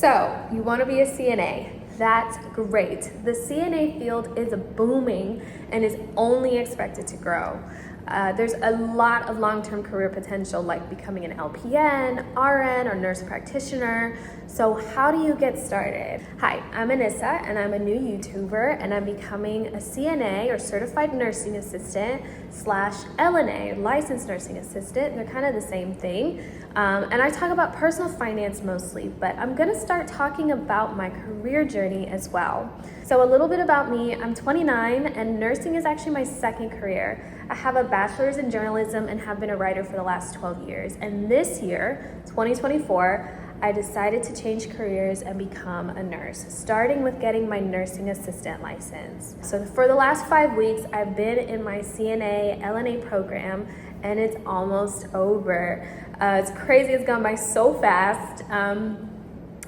So, you want to be a CNA? That's great. The CNA field is booming and is only expected to grow. There's a lot of long-term career potential, like becoming an LPN, RN, or nurse practitioner. So how do you get started? Hi, I'm Anissa, and I'm a new YouTuber, and I'm becoming a CNA, or Certified Nursing Assistant, / LNA, Licensed Nursing Assistant. They're kind of the same thing. And I talk about personal finance mostly, but I'm gonna start talking about my career journey as well. So a little bit about me: I'm 29, and nursing is actually my second career. I have a bachelor's in journalism and have been a writer for the last 12 years. And this year, 2024, I decided to change careers and become a nurse, starting with getting my nursing assistant license. So for the last 5 weeks, I've been in my CNA LNA program, and it's almost over. It's crazy, it's gone by so fast.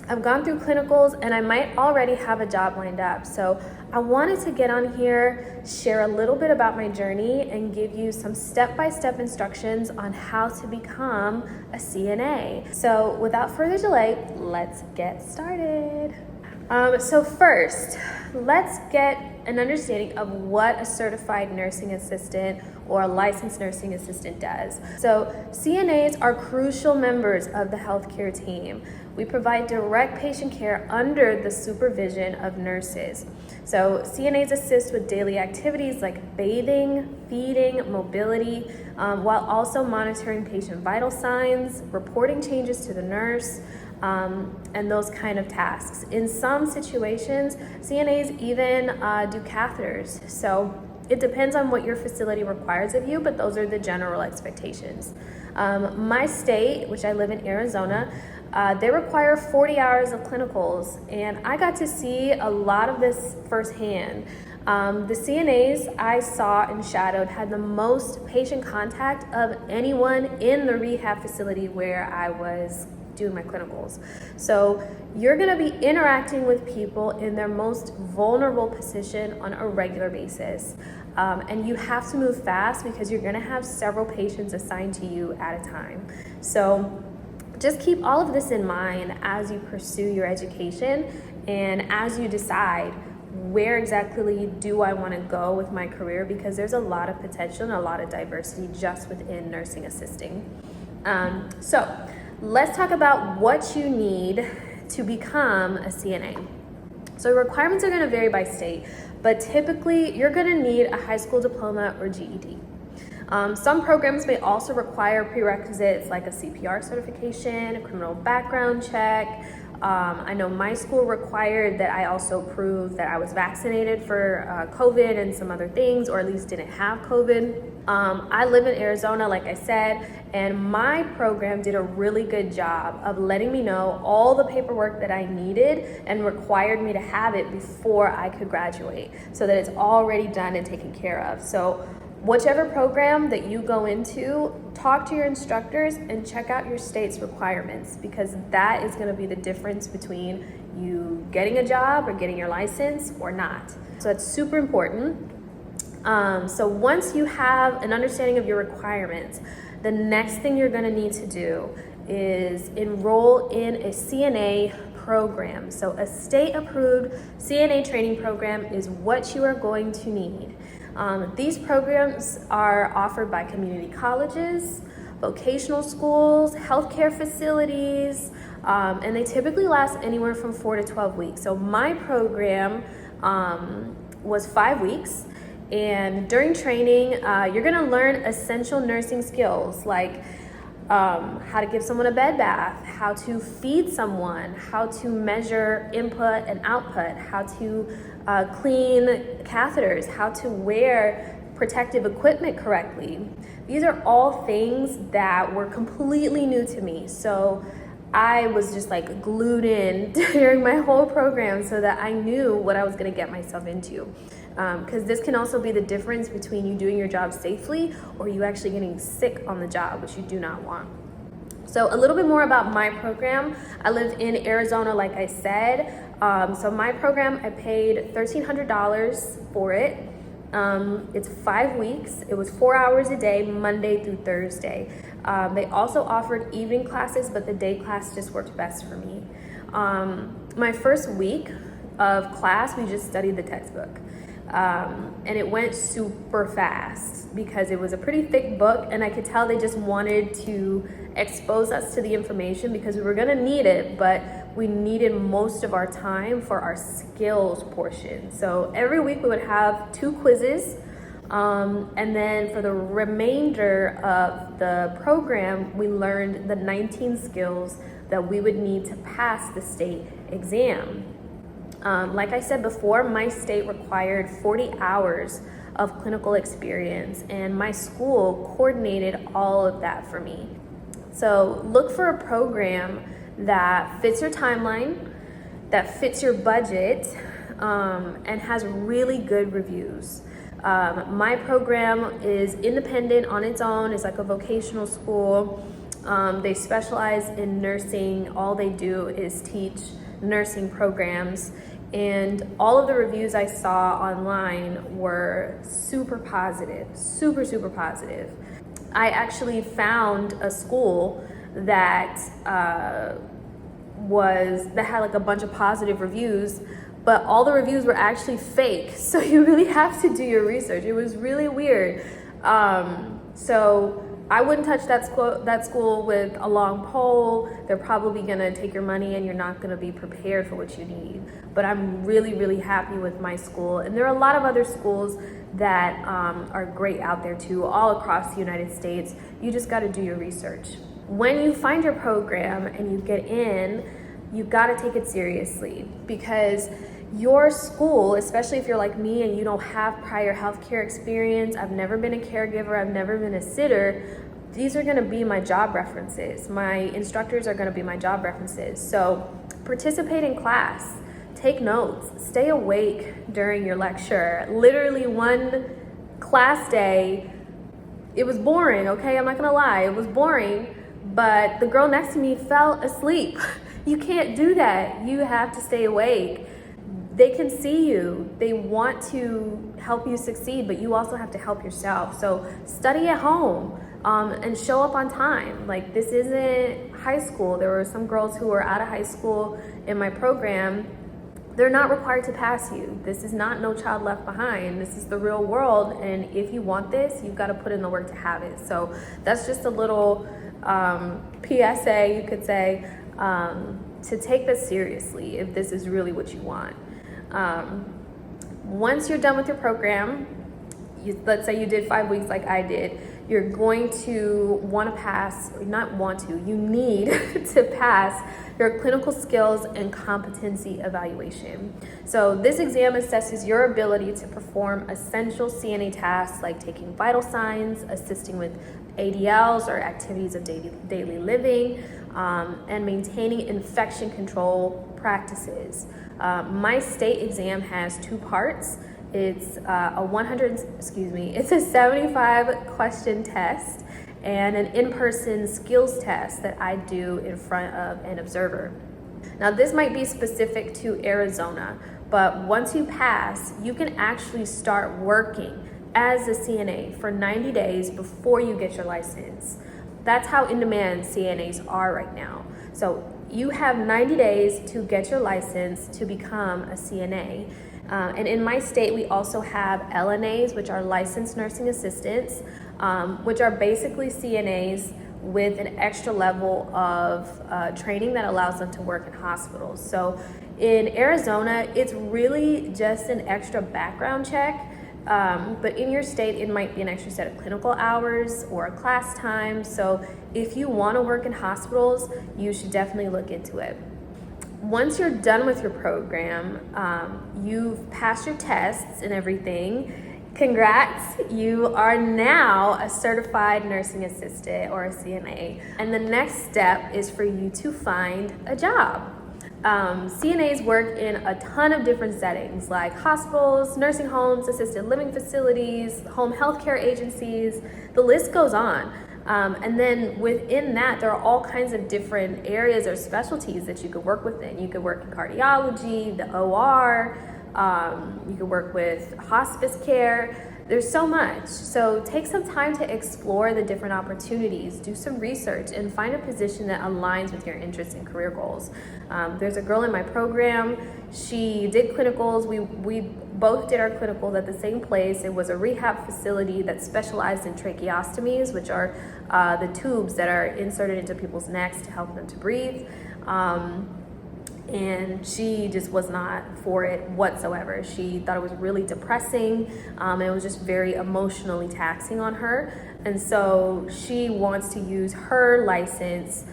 I've gone through clinicals, and I might already have a job lined up. So I wanted to get on here, share a little bit about my journey, and give you some step-by-step instructions on how to become a CNA. So without further delay, let's get started. So first, let's get an understanding of what a certified nursing assistant or a licensed nursing assistant does. So CNAs are crucial members of the healthcare team. We provide direct patient care under the supervision of nurses. So CNAs assist with daily activities like bathing, feeding, mobility, while also monitoring patient vital signs, reporting changes to the nurse, and those kind of tasks. In some situations, CNAs even do catheters. So it depends on what your facility requires of you, but those are the general expectations. My state, which I live in Arizona, they require 40 hours of clinicals, and I got to see a lot of this firsthand. The CNAs I saw and shadowed had the most patient contact of anyone in the rehab facility where I was doing my clinicals. So you're gonna be interacting with people in their most vulnerable position on a regular basis. And you have to move fast because you're gonna have several patients assigned to you at a time. So just keep all of this in mind as you pursue your education and as you decide where exactly do I want to go with my career, because there's a lot of potential and a lot of diversity just within nursing assisting. So let's talk about what you need to become a CNA. So requirements are going to vary by state, but typically you're going to need a high school diploma or GED. Some programs may also require prerequisites like a CPR certification, a criminal background check. I know my school required that I also prove that I was vaccinated for COVID and some other things, or at least didn't have COVID. I live in Arizona, like I said, and my program did a really good job of letting me know all the paperwork that I needed and required me to have it before I could graduate, so that it's already done and taken care of. So whichever program that you go into, talk to your instructors and check out your state's requirements, because that is going to be the difference between you getting a job or getting your license or not. So that's super important. So once you have an understanding of your requirements, the next thing you're going to need to do is enroll in a CNA program. So a state-approved CNA training program is what you are going to need. These programs are offered by community colleges, vocational schools, healthcare facilities, and they typically last anywhere from 4 to 12 weeks. So my program was 5 weeks, and during training, you're gonna learn essential nursing skills like how to give someone a bed bath, how to feed someone, how to measure input and output, how to clean catheters, how to wear protective equipment correctly. These are all things that were completely new to me. So I was just like glued in during my whole program so that I knew what I was gonna get myself into. Because this can also be the difference between you doing your job safely or you actually getting sick on the job, which you do not want. So a little bit more about my program. I live in Arizona, like I said. So my program, I paid $1,300 for it. It's 5 weeks. It was 4 hours a day, Monday through Thursday. They also offered evening classes, but the day class just worked best for me. My first week of class, we just studied the textbook. And it went super fast because it was a pretty thick book, and I could tell they just wanted to expose us to the information because we were gonna need it, but we needed most of our time for our skills portion. So every week we would have 2 quizzes, and then for the remainder of the program, we learned the 19 skills that we would need to pass the state exam. Like I said before, my state required 40 hours of clinical experience, and my school coordinated all of that for me. So look for a program that fits your timeline, that fits your budget, and has really good reviews. My program is independent on its own. It's like a vocational school. They specialize in nursing. All they do is teach nursing programs. And all of the reviews I saw online were super positive, super positive. I actually found a school that had like a bunch of positive reviews, but all the reviews were actually fake. So you really have to do your research. It was really weird. So I wouldn't touch that school with a long pole. They're probably gonna take your money and you're not gonna be prepared for what you need. But I'm really happy with my school. And there are a lot of other schools that are great out there too, all across the United States. You just gotta do your research. When you find your program and you get in, you gotta take it seriously, because your school, especially if you're like me and you don't have prior healthcare experience, I've never been a caregiver, I've never been a sitter, these are gonna be my job references. My instructors are gonna be my job references. So participate in class, take notes, stay awake during your lecture. Literally one class day, it was boring, okay? I'm not gonna lie, it was boring, but the girl next to me fell asleep. You can't do that. You have to stay awake. They can see you. They want to help you succeed, but you also have to help yourself. So study at home and show up on time. Like, this isn't high school. There were some girls who were out of high school in my program. They're not required to pass you. This is not No Child Left Behind. This is the real world. And if you want this, you've got to put in the work to have it. So that's just a little PSA, you could say, to take this seriously if this is really what you want. Once you're done with your program, let's say you did 5 weeks like I did, you're going to want to pass, you need to pass your clinical skills and competency evaluation. So this exam assesses your ability to perform essential CNA tasks like taking vital signs, assisting with ADLs or activities of daily living, and maintaining infection control practices. My state exam has 2 parts. It's it's a 75 question test and an in-person skills test that I do in front of an observer. Now, this might be specific to Arizona, but once you pass, you can actually start working as a CNA for 90 days before you get your license. That's how in demand CNAs are right now. So you have 90 days to get your license to become a CNA. And in my state, we also have LNAs, which are licensed nursing assistants, which are basically CNAs with an extra level of training that allows them to work in hospitals. So in Arizona, it's really just an extra background check. But in your state, it might be an extra set of clinical hours or a class time. So if you want to work in hospitals, you should definitely look into it. Once you're done with your program, you've passed your tests and everything. Congrats, you are now a certified nursing assistant or a CNA. And the next step is for you to find a job. CNAs work in a ton of different settings like hospitals, nursing homes, assisted living facilities, home health care agencies, the list goes on. And then within that, there are all kinds of different areas or specialties that you could work within. You could work in cardiology, the OR, You can work with hospice care. There's so much. So take some time to explore the different opportunities, do some research, and find a position that aligns with your interests and career goals. There's a girl in my program, she did clinicals. We both did our clinicals at the same place. It was a rehab facility that specialized in tracheostomies, which are the tubes that are inserted into people's necks to help them to breathe. And she just was not for it whatsoever. She thought it was really depressing. It was just very emotionally taxing on her. And so she wants to use her license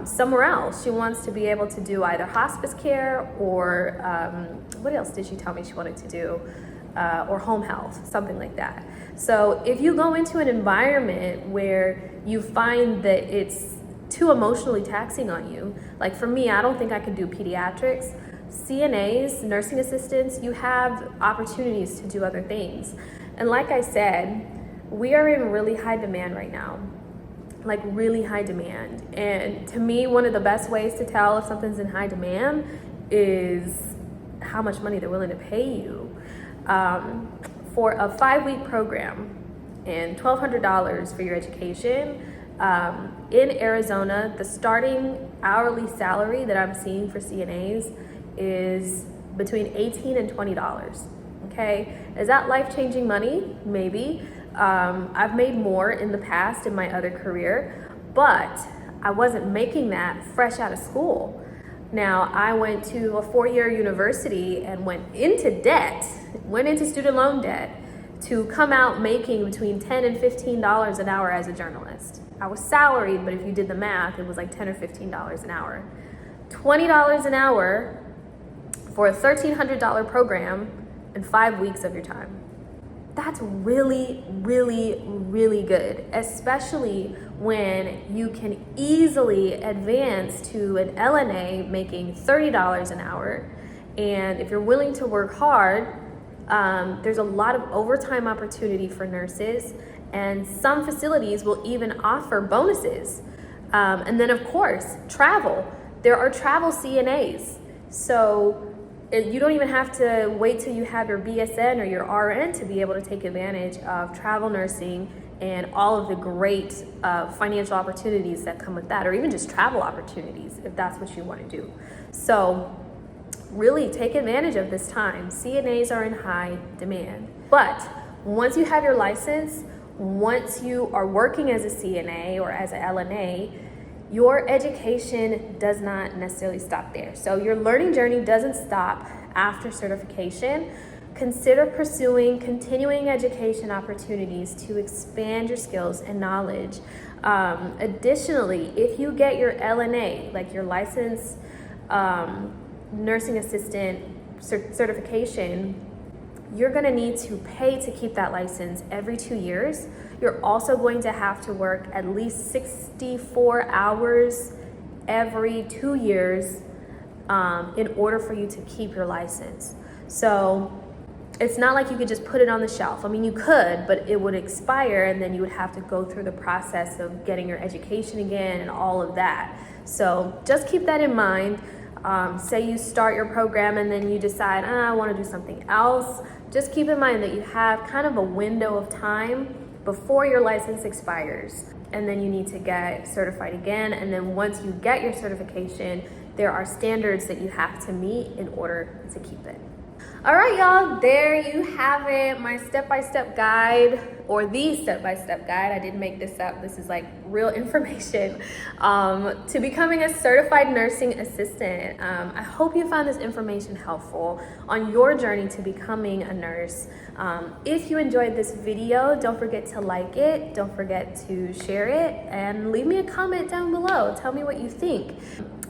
somewhere else. She wants to be able to do either hospice care or what else did she tell me she wanted to do? Or home health, something like that. So if you go into an environment where you find that it's too emotionally taxing on you, like for me, I don't think I could do pediatrics. CNAs, nursing assistants, you have opportunities to do other things. And like I said, we are in really high demand right now, like really high demand. And to me, one of the best ways to tell if something's in high demand is how much money they're willing to pay you. For a 5-week program and $1,200 for your education, in Arizona, the starting hourly salary that I'm seeing for CNAs is between $18 and $20. Okay, is that life-changing money? Maybe. I've made more in the past in my other career, but I wasn't making that fresh out of school. Now, I went to a 4-year university and went into student loan debt to come out making between $10 and $15 an hour as a journalist. I was salaried, but if you did the math, it was like $10 or $15 an hour. $20 an hour for a $1,300 program and 5 weeks of your time. That's really, really, really good, especially when you can easily advance to an LNA making $30 an hour. And if you're willing to work hard, there's a lot of overtime opportunity for nurses, and some facilities will even offer bonuses. And then of course, travel. There are travel CNAs. So you don't even have to wait till you have your BSN or your RN to be able to take advantage of travel nursing and all of the great financial opportunities that come with that, or even just travel opportunities if that's what you want to do. So really take advantage of this time. CNAs are in high demand. But once you have your license, once you are working as a CNA or as a LNA, your education does not necessarily stop there. So your learning journey doesn't stop after certification. Consider pursuing continuing education opportunities to expand your skills and knowledge. Additionally, if you get your LNA, like your licensed nursing assistant certification, you're gonna need to pay to keep that license every 2 years. You're also going to have to work at least 64 hours every 2 years in order for you to keep your license. So it's not like you could just put it on the shelf. I mean, you could, but it would expire and then you would have to go through the process of getting your education again and all of that. So just keep that in mind. Say you start your program and then you decide, I want to do something else. Just keep in mind that you have kind of a window of time before your license expires, and then you need to get certified again. And then once you get your certification, there are standards that you have to meet in order to keep it. All right, y'all, there you have it, my step-by-step guide, or the step-by-step guide. I didn't make this up. This is like real information to becoming a certified nursing assistant. I hope you found this information helpful on your journey to becoming a nurse. If you enjoyed this video, don't forget to like it, don't forget to share it, and leave me a comment down below. Tell me what you think.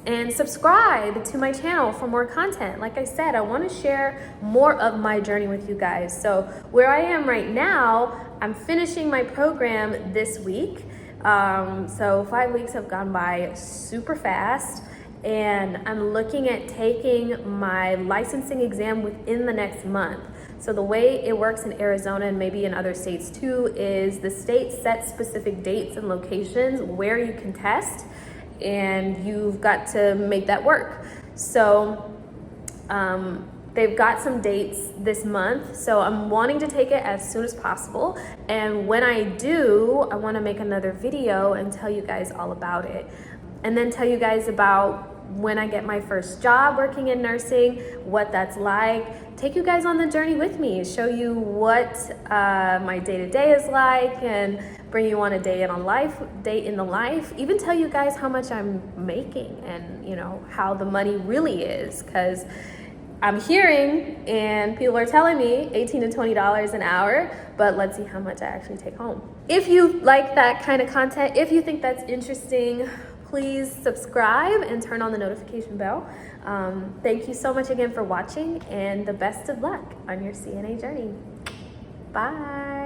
And subscribe to my channel for more content. Like I said, I want to share more of my journey with you guys. So where I am right now, I'm finishing my program this week. So 5 weeks have gone by super fast, and I'm looking at taking my licensing exam within the next month. So the way it works in Arizona and maybe in other states too is the state sets specific dates and locations where you can test, and you've got to make that work. So They've got some dates this month, so I'm wanting to take it as soon as possible. And when I do, I want to make another video and tell you guys all about it. And then tell you guys about when I get my first job working in nursing, what that's like, take you guys on the journey with me, show you what my day-to-day is like, and bring you on a day in the life, even tell you guys how much I'm making and, you know, how the money really is, because I'm hearing and people are telling me $18 to $20 an hour, but let's see how much I actually take home. If you like that kind of content, if you think that's interesting, please subscribe and turn on the notification bell. Thank you so much again for watching, and the best of luck on your CNA journey. Bye.